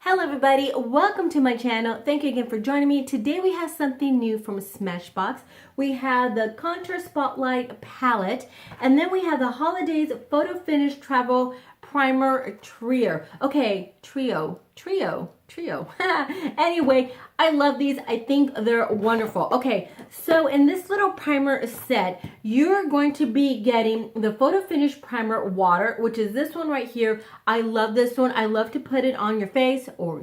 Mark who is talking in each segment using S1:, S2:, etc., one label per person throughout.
S1: Hello everybody, welcome to my channel. Thank you again for joining me. Today we have something new from Smashbox. We have the Contour Spotlight palette, and then we have the Holidaze Photo Finish Travel Primer Trio. Okay, trio. Anyway, I love these. I think they're wonderful. Okay, so in this little primer set, you're going to be getting the Photo Finish Primer Water, which is this one right here. I love this one. I love to put it on your face or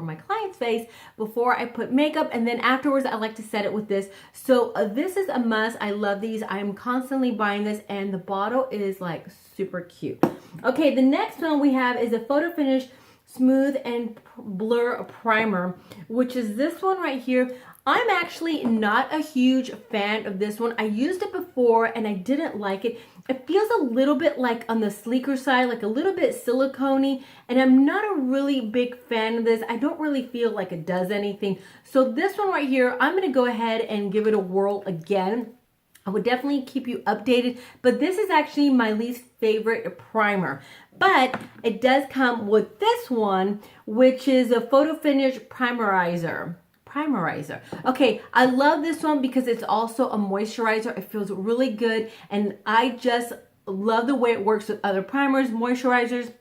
S1: my client's face before I put makeup, and then afterwards I like to set it with this. So this is a must. I love these. I am constantly buying this, and the bottle is like super cute. Okay, the next one we have is a Photo Finish Smooth and Blur Primer, which is this one right here. I'm actually not a huge fan of this one. I used it before and I didn't like it. It feels a little bit like on the sleeker side, like a little bit silicone-y, and I'm not a really big fan of this. I don't really feel like it does anything. So this one right here, I'm gonna go ahead and give it a whirl again. I would definitely keep you updated, but this is actually my least favorite primer. But it does come with this one, which is a Photo Finish Primerizer. Okay, I love this one because it's also a moisturizer. It feels really good, and I just love the way it works with other primers, moisturizers,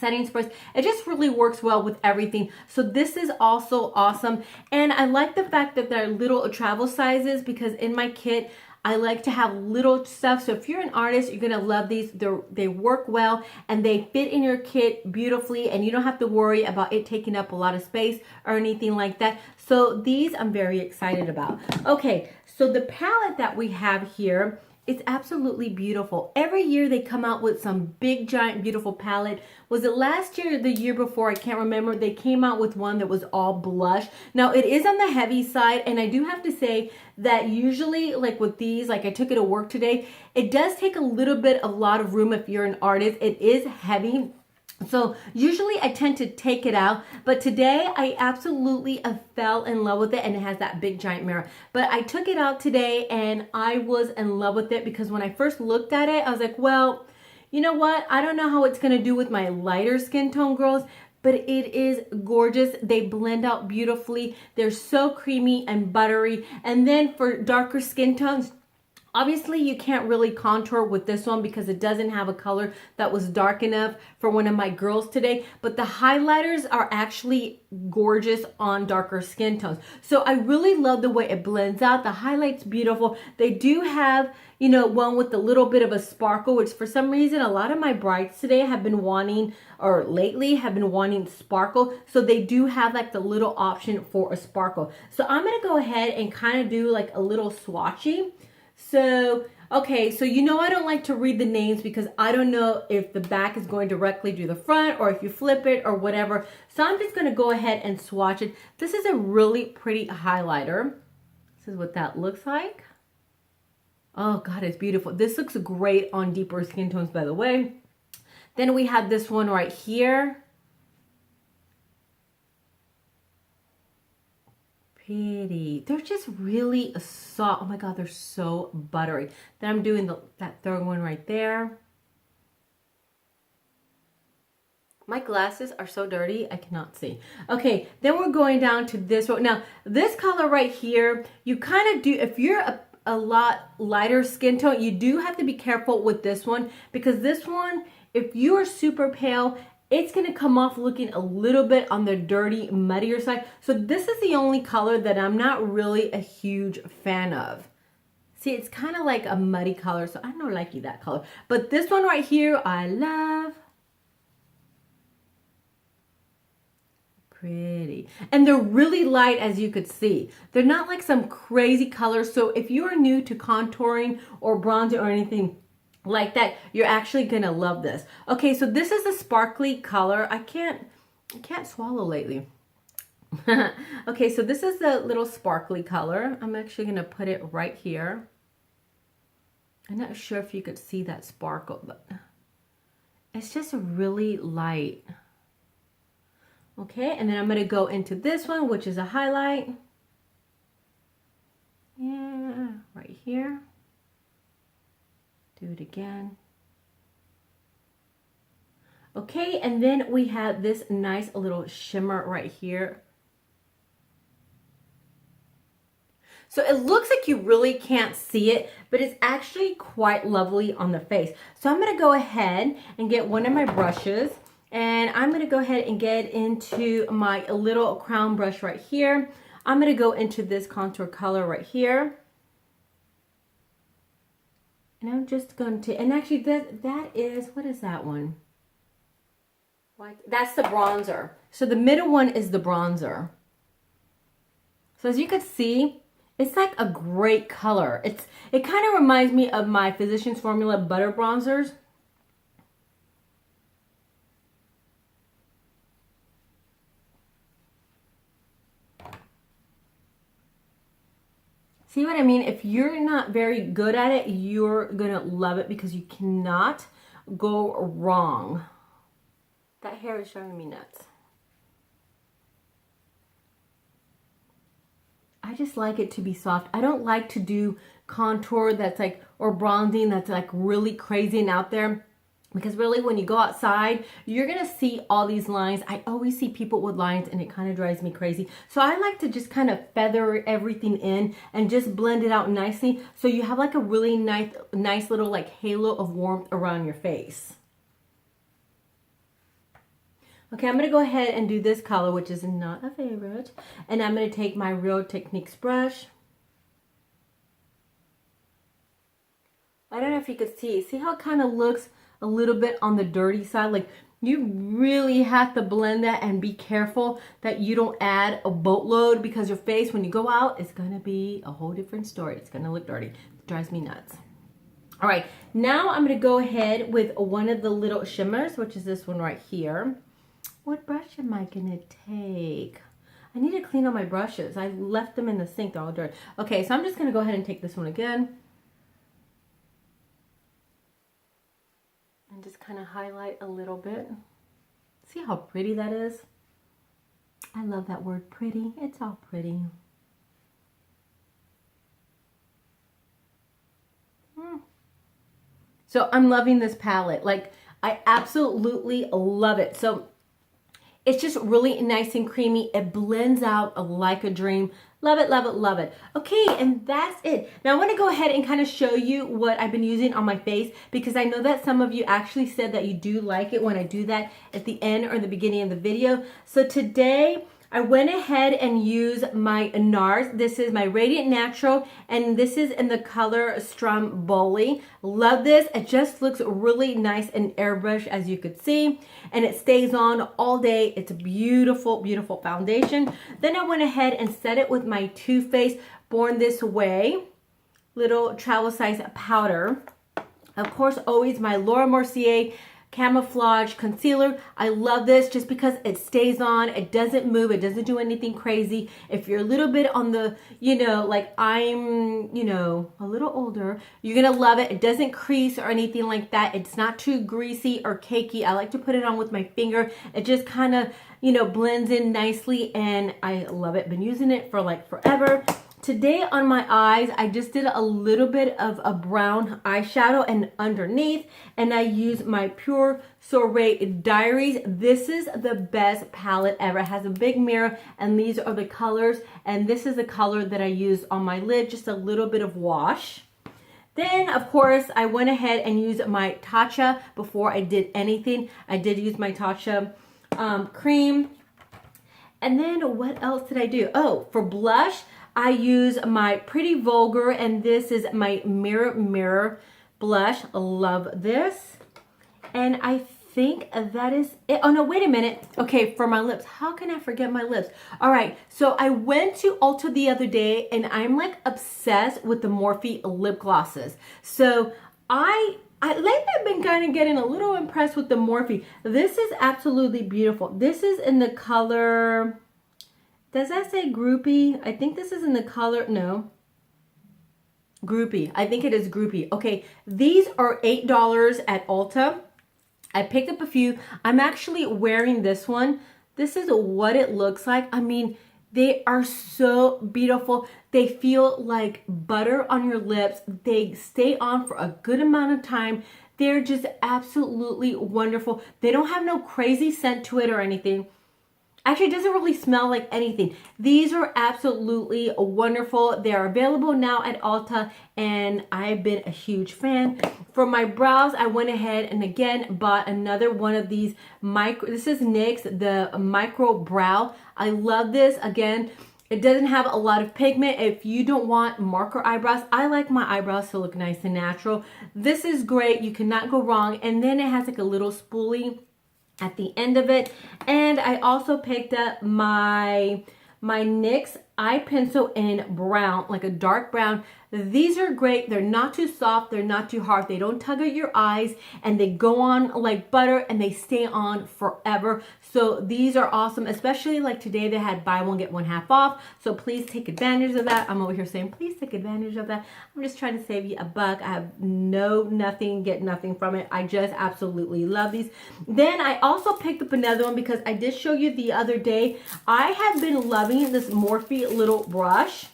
S1: setting sprays. It just really works well with everything. So this is also awesome, and I like the fact that they're little travel sizes because in my kit I like to have little stuff. So if you're an artist, you're gonna love these. They work well and they fit in your kit beautifully, and you don't have to worry about it taking up a lot of space or anything like that. So these I'm very excited about. Okay, so the palette that we have here, it's absolutely beautiful. Every year they come out with some big, giant, beautiful palette. Was it last year or the year before? I can't remember. They came out with one that was all blush. Now, it is on the heavy side, and I do have to say that usually, like with these, like I took it to work today, it does take a little bit, a lot of room if you're an artist. It is heavy. So usually I tend to take it out, but today I absolutely fell in love with it, and it has that big giant mirror. But I took it out today and I was in love with it because when I first looked at it, I was like, well, you know what? I don't know how it's going to do with my lighter skin tone girls, but it is gorgeous. They blend out beautifully. They're so creamy and buttery. And then for darker skin tones, obviously, you can't really contour with this one because it doesn't have a color that was dark enough for one of my girls today. But the highlighters are actually gorgeous on darker skin tones. So I really love the way it blends out. The highlight's beautiful. They do have, you know, one with a little bit of a sparkle, which for some reason, a lot of my brides today have been wanting, or lately have been wanting sparkle. So they do have like the little option for a sparkle. So I'm going to go ahead and kind of do like a little swatchy. So, okay, so you know I don't like to read the names because I don't know if the back is going directly to the front or if you flip it or whatever. So I'm just going to go ahead and swatch it. This is a really pretty highlighter. This is what that looks like. Oh, God, it's beautiful. This looks great on deeper skin tones, by the way. Then we have this one right here. Pretty. They're just really soft. Oh my God, they're so buttery. Then I'm doing that third one right there. My glasses are so dirty, I cannot see. Okay, then we're going down to this one. Now, this color right here, you kind of do, if you're a lot lighter skin tone, you do have to be careful with this one because this one, if you are super pale, it's going to come off looking a little bit on the dirty, muddier side. So this is the only color that I'm not really a huge fan of. See, it's kind of like a muddy color, so I don't like that color. But this one right here, I love. Pretty. And they're really light, as you could see. They're not like some crazy colors. So if you are new to contouring or bronzing or anything like that, you're actually gonna love this. Okay, so this is a sparkly color. I can't swallow lately. Okay, so this is the little sparkly color. I'm actually gonna put it right here. I'm not sure if you could see that sparkle, but it's just really light. Okay, and then I'm gonna go into this one, which is a highlight. Yeah, right here. Do it again. Okay, and then we have this nice little shimmer right here. So it looks like you really can't see it, but it's actually quite lovely on the face. So I'm gonna go ahead and get one of my brushes, and I'm gonna go ahead and get into my little crown brush right here. I'm gonna go into this contour color right here. And I'm just going to, and actually that is, what is that one? That's the bronzer. So the middle one is the bronzer. So as you can see, it's like a great color. It kind of reminds me of my Physicians Formula butter bronzers. See what I mean? If you're not very good at it, you're gonna love it because you cannot go wrong. That hair is driving me nuts. I just like it to be soft. I don't like to do contour that's like, or bronzing that's like really crazy and out there. Because really when you go outside, you're gonna see all these lines. I always see people with lines and it kind of drives me crazy. So I like to just kind of feather everything in and just blend it out nicely. So you have like a really nice little like halo of warmth around your face. Okay, I'm gonna go ahead and do this color, which is not a favorite. And I'm gonna take my Real Techniques brush. I don't know if you could see how it kind of looks a little bit on the dirty side. Like you really have to blend that and be careful that you don't add a boatload, because your face, when you go out, it's gonna be a whole different story. It's gonna look dirty. It drives me nuts. All right, now I'm gonna go ahead with one of the little shimmers, which is this one right here. What brush am I gonna take? I need to clean all my brushes. I left them in the sink, they're all dirty. Okay, so I'm just gonna go ahead and take this one again. And just kind of highlight a little bit. See how pretty that is? I love that word, pretty. It's all pretty. So I'm loving this palette. Like, I absolutely love it. So it's just really nice and creamy. It blends out like a dream. Love it, love it, love it. Okay, and that's it. Now I want to go ahead and kind of show you what I've been using on my face, because I know that some of you actually said that you do like it when I do that at the end or the beginning of the video. So today I went ahead and used my NARS. This is my Radiant Natural, and this is in the color Stromboli. Love this. It just looks really nice and airbrush, as you could see, and it stays on all day. It's a beautiful, beautiful foundation. Then I went ahead and set it with my Too Faced Born This Way little travel size powder. Of course, always my Laura Mercier Camouflage Concealer. I love this just because it stays on. It doesn't move. It doesn't do anything crazy. If you're a little bit on the, like I'm, a little older, you're going to love it. It doesn't crease or anything like that. It's not too greasy or cakey. I like to put it on with my finger. It just kind of, blends in nicely, and I love it. Been using it for like forever. Today on my eyes, I just did a little bit of a brown eyeshadow and underneath, and I use my Pure Soiree Diaries. This is the best palette ever. It has a big mirror, and these are the colors, and this is the color that I used on my lid, just a little bit of wash. Then, of course, I went ahead and used my Tatcha before I did anything. I did use my Tatcha cream. And then what else did I do? Oh, for blush, I use my Pretty Vulgar, and this is my Mirror blush. Love this. And I think that is it. Oh no, wait a minute. Okay, for my lips. How can I forget my lips? All right, so I went to Ulta the other day, and I'm like obsessed with the Morphe lip glosses. So lately I've been kind of getting a little impressed with the Morphe. This is absolutely beautiful. This is in the color... Does that say Groupie? I think this is in the color, no. Groupie, I think it is Groupie. Okay, these are $8 at Ulta. I picked up a few. I'm actually wearing this one. This is what it looks like. I mean, they are so beautiful. They feel like butter on your lips. They stay on for a good amount of time. They're just absolutely wonderful. They don't have no crazy scent to it or anything. Actually, it doesn't really smell like anything. These are absolutely wonderful. They're available now at Ulta, and I've been a huge fan. For my brows, I went ahead and again bought another one of these this is NYX, the micro brow. I love this. Again, it doesn't have a lot of pigment. If you don't want marker eyebrows, I like my eyebrows to look nice and natural. This is great. You cannot go wrong. And then it has like a little spoolie at the end of it. And I also picked up my NYX eye pencil in brown, like a dark brown. These are great. They're not too soft. They're not too hard. They don't tug at your eyes, and they go on like butter, and they stay on forever. So these are awesome, especially like today they had buy one, get one half off. So please take advantage of that. I'm over here saying, please take advantage of that. I'm just trying to save you a buck. I have nothing, get nothing from it. I just absolutely love these. Then I also picked up another one because I did show you the other day. I have been loving this Morphe little brush.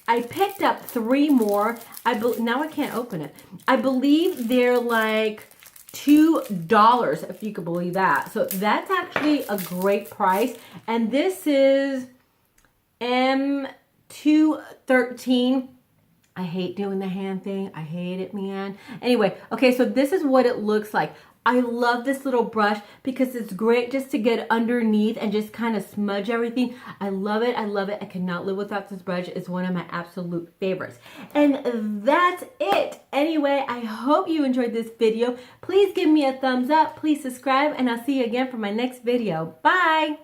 S1: I picked up 3 more. Now I can't open it. I believe they're like $2, if you could believe that. So that's actually a great price. And this is M213. I hate doing the hand thing. I hate it, man. Anyway, okay, so this is what it looks like. I love this little brush because it's great just to get underneath and just kind of smudge everything. I love it. I love it. I cannot live without this brush. It's one of my absolute favorites. And that's it. Anyway, I hope you enjoyed this video. Please give me a thumbs up. Please subscribe, and I'll see you again for my next video. Bye.